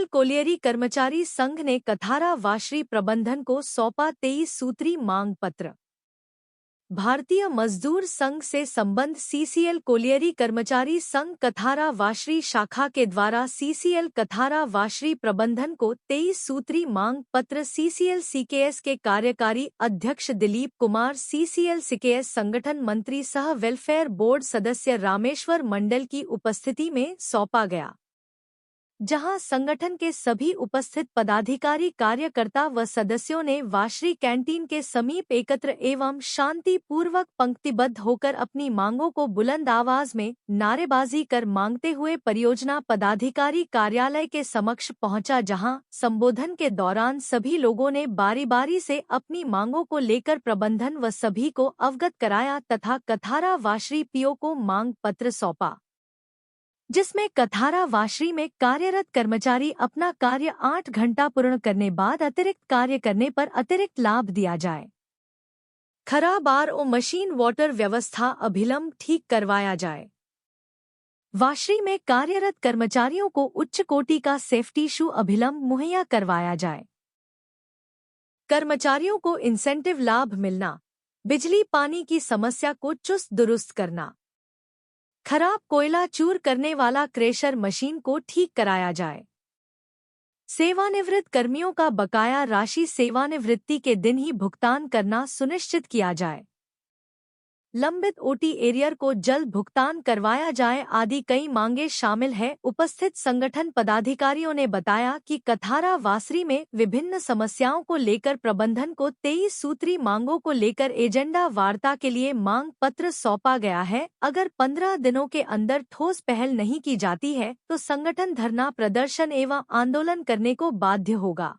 Colliery कर्मचारी संघ ने कथारा वाशरी प्रबंधन को सौंपा 23 सूत्री मांग पत्र। भारतीय मजदूर संघ से संबंध सीसीएल कोलियरी कर्मचारी संघ कथारा वाशरी शाखा के द्वारा सीसीएल कथारा वाशरी प्रबंधन को 23 सूत्री मांग पत्र सीसीएल सीकेएस के कार्यकारी अध्यक्ष दिलीप कुमार, सीसीएल सीकेएस संगठन मंत्री सह वेलफेयर बोर्ड सदस्य रामेश्वर मंडल की उपस्थिति में सौंपा गया, जहां संगठन के सभी उपस्थित पदाधिकारी, कार्यकर्ता व सदस्यों ने वाशरी कैंटीन के समीप एकत्र एवं शांतिपूर्वक पंक्तिबद्ध होकर अपनी मांगों को बुलंद आवाज में नारेबाजी कर मांगते हुए परियोजना पदाधिकारी कार्यालय के समक्ष पहुंचा, जहां संबोधन के दौरान सभी लोगों ने बारी बारी से अपनी मांगों को लेकर प्रबंधन व सभी को अवगत कराया तथा कथारा वाशरी पीओ को मांग पत्र सौंपा, जिसमें कथारा वाशरी में कार्यरत कर्मचारी अपना कार्य 8 घंटा पूर्ण करने बाद अतिरिक्त कार्य करने पर अतिरिक्त लाभ दिया जाए। खराब आरओ मशीन वाटर व्यवस्था अभिलंब ठीक करवाया जाए। वाशरी में कार्यरत कर्मचारियों को उच्च कोटि का सेफ्टी शू अभिलंब मुहैया करवाया जाए। कर्मचारियों को इंसेंटिव लाभ मिलना, बिजली पानी की समस्या को चुस्त दुरुस्त करना, खराब कोयला चूर करने वाला क्रेशर मशीन को ठीक कराया जाए। सेवानिवृत्त कर्मियों का बकाया राशि सेवानिवृत्ति के दिन ही भुगतान करना सुनिश्चित किया जाए। लंबित ओटी एरियर को जल्द भुगतान करवाया जाए आदि कई मांगे शामिल है। उपस्थित संगठन पदाधिकारियों ने बताया कि कथारा वाशरी में विभिन्न समस्याओं को लेकर प्रबंधन को 23 सूत्री मांगों को लेकर एजेंडा वार्ता के लिए मांग पत्र सौंपा गया है। अगर 15 दिनों के अंदर ठोस पहल नहीं की जाती है तो संगठन धरना प्रदर्शन एवं आंदोलन करने को बाध्य होगा।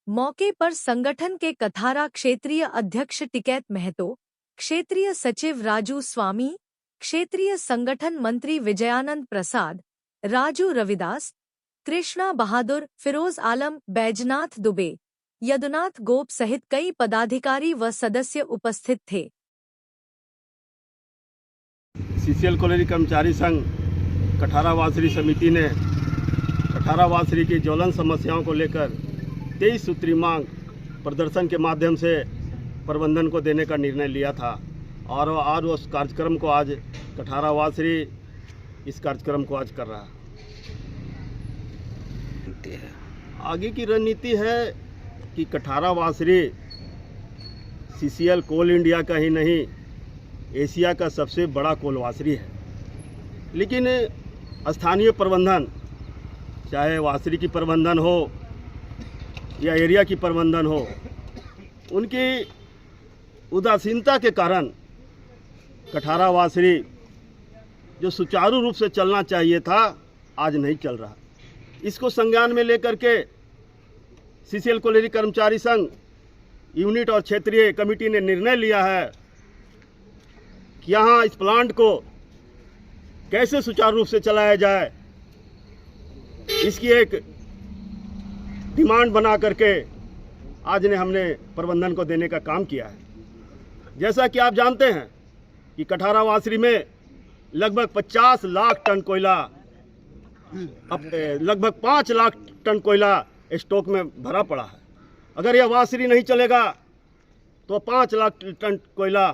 मौके पर संगठन के कथारा क्षेत्रीय अध्यक्ष टिकैत महतो, क्षेत्रीय सचिव राजू स्वामी, क्षेत्रीय संगठन मंत्री विजयानंद प्रसाद, राजू रविदास, कृष्णा बहादुर, फिरोज आलम, बैजनाथ दुबे, यदुनाथ गोप सहित कई पदाधिकारी व सदस्य उपस्थित थे। सीसीएल कोलियरी कर्मचारी संघ कथारा वाशरी समिति ने कथारा वाशरी की ज्वलन समस्याओं को लेकर 23 सूत्री मांग प्रदर्शन के माध्यम से प्रबंधन को देने का निर्णय लिया था और आज उस कार्यक्रम को आज कथारा वाशरी इस कार्यक्रम को आज कर रहा है। आगे की रणनीति है कि कथारा वाशरी सीसीएल कोल इंडिया का ही नहीं, एशिया का सबसे बड़ा कोल वाशरी है। लेकिन स्थानीय प्रबंधन, चाहे वाशरी की प्रबंधन हो या एरिया की प्रबंधन हो, उनकी उदासीनता के कारण कथारा वाशरी जो सुचारू रूप से चलना चाहिए था आज नहीं चल रहा। इसको संज्ञान में लेकर के सीसीएल कोलियरी कर्मचारी संघ यूनिट और क्षेत्रीय कमेटी ने निर्णय लिया है कि यहाँ इस प्लांट को कैसे सुचारू रूप से चलाया जाए, इसकी एक डिमांड बना करके आज ने हमने प्रबंधन को देने का काम किया है। जैसा कि आप जानते हैं कि कथारा वाशरी में लगभग 50 लाख टन कोयला, लगभग 5 लाख टन कोयला स्टॉक में भरा पड़ा है। अगर यह वाशरी नहीं चलेगा तो 5 लाख टन कोयला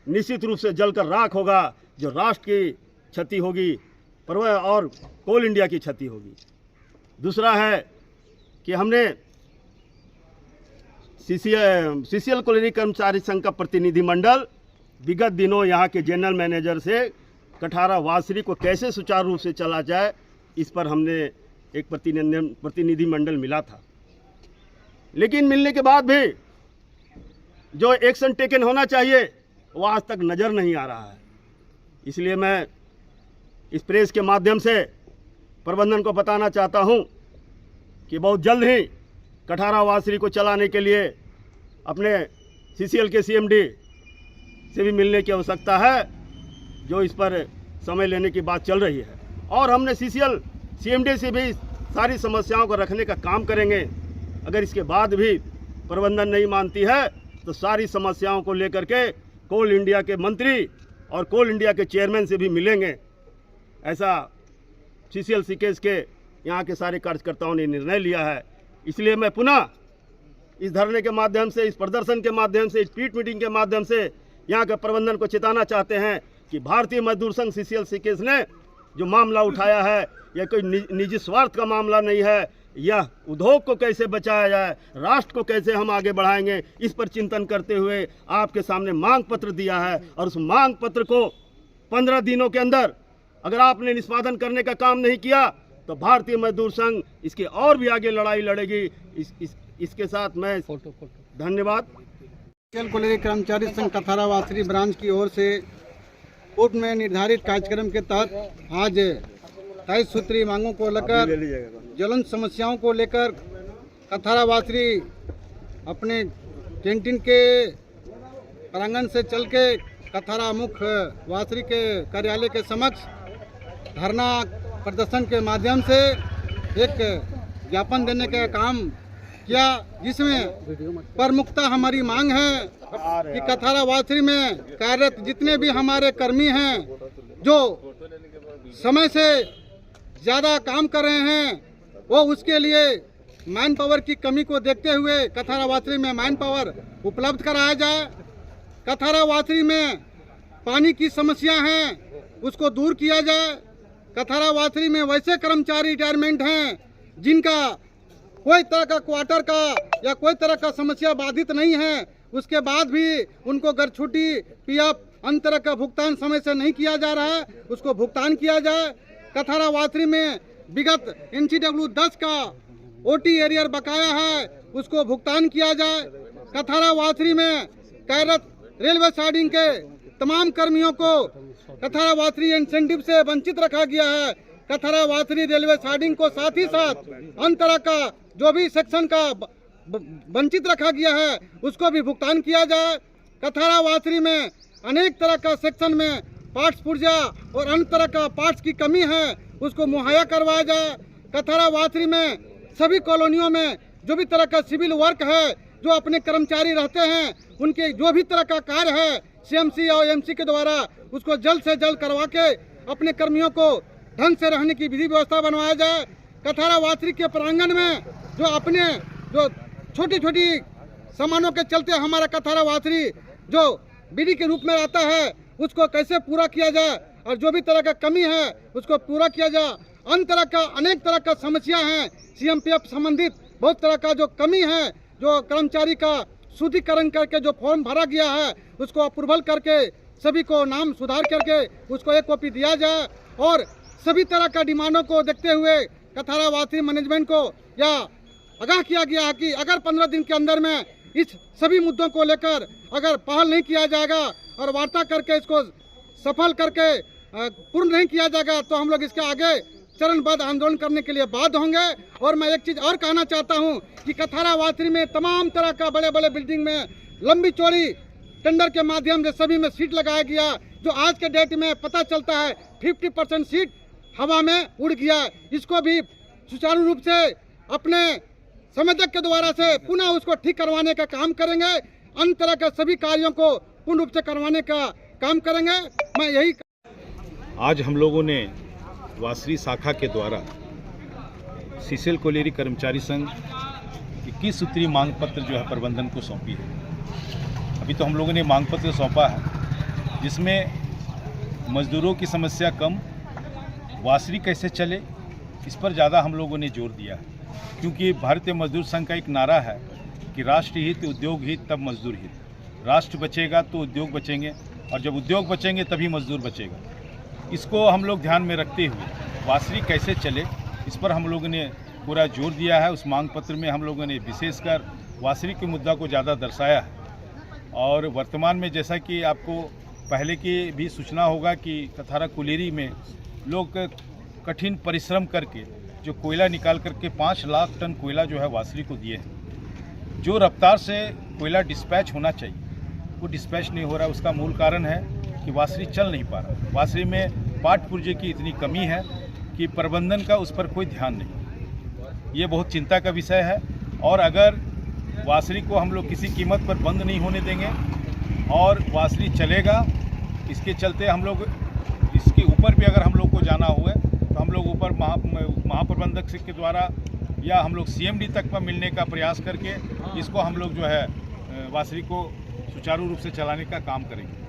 निश्चित रूप से जलकर राख होगा, जो राष्ट्र की क्षति होगी और कोल इंडिया की क्षति होगी। दूसरा है कि हमने सीसीएल कोलियरी कर्मचारी संघ का प्रतिनिधिमंडल विगत दिनों यहाँ के जनरल मैनेजर से कथारा वाशरी को कैसे सुचारू रूप से चला जाए, इस पर हमने एक प्रतिनिधिमंडल मिला था। लेकिन मिलने के बाद भी जो एक्शन टेकन होना चाहिए वो आज तक नज़र नहीं आ रहा है। इसलिए मैं इस प्रेस के माध्यम से प्रबंधन को बताना चाहता हूँ कि बहुत जल्द ही कथारा वाशरी को चलाने के लिए अपने सीसीएल के सीएमडी से भी मिलने की आवश्यकता है, जो इस पर समय लेने की बात चल रही है। और हमने सीसीएल सीएमडी से भी सारी समस्याओं को रखने का काम करेंगे। अगर इसके बाद भी प्रबंधन नहीं मानती है तो सारी समस्याओं को लेकर के कोल इंडिया के मंत्री और कोल इंडिया के चेयरमैन से भी मिलेंगे। ऐसा सीसीएल सीकेएस के यहाँ के सारे कार्यकर्ताओं ने निर्णय लिया है। इसलिए मैं पुनः इस धरने के माध्यम से, इस प्रदर्शन के माध्यम से, इस पीट मीटिंग के माध्यम से यहाँ के प्रबंधन को चेताना चाहते हैं कि भारतीय मजदूर संघ सीसीएल सीकेस ने जो मामला उठाया है यह कोई निजी स्वार्थ का मामला नहीं है। यह उद्योग को कैसे बचाया जाए, राष्ट्र को कैसे हम आगे बढ़ाएंगे, इस पर चिंतन करते हुए आपके सामने मांग पत्र दिया है। और उस मांग पत्र को 15 दिनों के अंदर अगर आपने निष्पादन करने का काम नहीं किया तो भारतीय मजदूर संघ इसके और भी आगे लड़ाई लड़ेगी। इसके साथ मैं धन्यवाद। सीसीएल कोलियरी कर्मचारी संघ कथारा वासरी ब्रांच की ओर से कोर्ट में निर्धारित कार्यक्रम के तहत आज 23 सूत्री मांगों को लेकर, ज्वलंत समस्याओं को लेकर कथारा वासरी अपने कैंटीन के प्रांगण से चल के कथारा मुख्य वासरी के कार्यालय के समक्ष धरना प्रदर्शन के माध्यम से एक ज्ञापन देने का काम किया, जिसमें प्रमुखता हमारी मांग है कि कथारा वासरी में कार्यरत जितने भी हमारे कर्मी हैं जो समय से ज़्यादा काम कर रहे हैं, वो उसके लिए मैन पावर की कमी को देखते हुए कथारा वासरी में मैन पावर उपलब्ध कराया जाए। कथारा वासरी में पानी की समस्या है उसको दूर किया जाए। कथारा वासरी में वैसे कर्मचारी रिटायरमेंट हैं जिनका कोई तरह का क्वार्टर का या कोई तरह का समस्या बाधित नहीं है, उसके बाद भी उनको घर छुट्टी पीएफ अन्य तरह का भुगतान समय से नहीं किया जा रहा है, उसको भुगतान किया जाए। कथारा वासरी में विगत NCW 10 का OT एरियर बकाया है, उसको भुगतान किया जाए। कथारा वासरी में कार्यरत रेलवे साइडिंग के तमाम कर्मियों को कथारा वासरी इंसेंटिव से वंचित रखा गया है। कथारा वासरी रेलवे साइडिंग को साथ ही साथ अन्य तरह का जो भी सेक्शन का वंचित रखा गया है उसको भी भुगतान किया जाए। कथारा वासरी में अनेक तरह का सेक्शन में पार्ट्स पुर्जा और अन्य तरह का पार्ट्स की कमी है, उसको मुहैया करवाया जाए। कथारा वासरी में सभी कॉलोनियों में जो भी तरह का सिविल वर्क है, जो अपने कर्मचारी रहते हैं, उनके जो भी तरह का कार्य है CMC और MC के द्वारा उसको जल्द से जल्द करवा के अपने कर्मियों को ढंग से रहने की विधि व्यवस्था बनवाया जाए। कथारा वासरी के प्रांगण में जो अपने जो छोटी छोटी सामानों के चलते हमारा कथारा वासरी जो बीडी के रूप में रहता है उसको कैसे पूरा किया जाए और जो भी तरह का कमी है उसको पूरा किया जाए। अन्य तरह का अनेक तरह का समस्या है, CMPF संबंधित बहुत तरह का जो कमी है, जो कर्मचारी का शुद्धिकरण करके जो फॉर्म भरा गया है उसको अप्रूवल करके सभी को नाम सुधार करके उसको एक कॉपी दिया जाए। और सभी तरह का डिमांडों को देखते हुए कथारा वासरी मैनेजमेंट को या आगाह किया गया है कि अगर 15 दिन के अंदर में इस सभी मुद्दों को लेकर अगर पहल नहीं किया जाएगा और वार्ता करके इसको सफल करके पूर्ण नहीं किया जाएगा तो हम लोग इसके आगे चरणबद्ध आंदोलन करने के लिए बाध्य होंगे। और मैं एक चीज़ और कहना चाहता हूं कि कथारा वासरी में तमाम तरह का बड़े बड़े बिल्डिंग में लंबी चौड़ी टेंडर के माध्यम से सभी में सीट लगाया गया, जो आज के डेट में पता चलता है 50% सीट हवा में उड़ गया। इसको भी सुचारू रूप से अपने संवेदक के द्वारा से पुनः उसको ठीक करवाने का काम करेंगे। अन्य तरह के सभी कार्यों को पूर्ण रूप से करवाने का काम करेंगे। मैं यही आज हम लोगों ने वासरी शाखा के द्वारा सीसीएल कोलियरी कर्मचारी संघ 21 सूत्री मांग पत्र जो है प्रबंधन को सौंपी है। अभी तो हम लोगों ने मांग पत्र सौंपा है जिसमें मजदूरों की समस्या कम, वासरी कैसे चले इस पर ज़्यादा हम लोगों ने जोर दिया है, क्योंकि भारतीय मजदूर संघ का एक नारा है कि राष्ट्र हित, उद्योग हित, तब मजदूर हित। राष्ट्र बचेगा तो उद्योग बचेंगे और जब उद्योग बचेंगे तभी मजदूर बचेगा। इसको हम लोग ध्यान में रखते हुए वासरी कैसे चले इस पर हम लोगों ने पूरा जोर दिया है। उस मांग पत्र में हम लोगों ने विशेषकर वासरी के मुद्दा को ज़्यादा दर्शाया है। और वर्तमान में जैसा कि आपको पहले की भी सूचना होगा कि कथारा कोलियरी में लोग कठिन परिश्रम करके जो कोयला निकाल करके 5 लाख टन कोयला जो है वासरी को दिए हैं। जो रफ्तार से कोयला डिस्पैच होना चाहिए वो डिस्पैच नहीं हो रहा। उसका मूल कारण है कि वासरी चल नहीं पा रहा। वासरी में पाट पुर्जे की इतनी कमी है कि प्रबंधन का उस पर कोई ध्यान नहीं। ये बहुत चिंता का विषय है। और अगर वासरी को हम लोग किसी कीमत पर बंद नहीं होने देंगे और वासरी चलेगा, इसके चलते हम लोग इसके ऊपर भी अगर हम लोग को जाना हुआ तो हम लोग ऊपर महाप्रबंधन महाप्रबंधक के द्वारा या हम लोग सीएमडी तक पर मिलने का प्रयास करके इसको हम लोग जो है वासरी को सुचारू रूप से चलाने का काम करेंगे।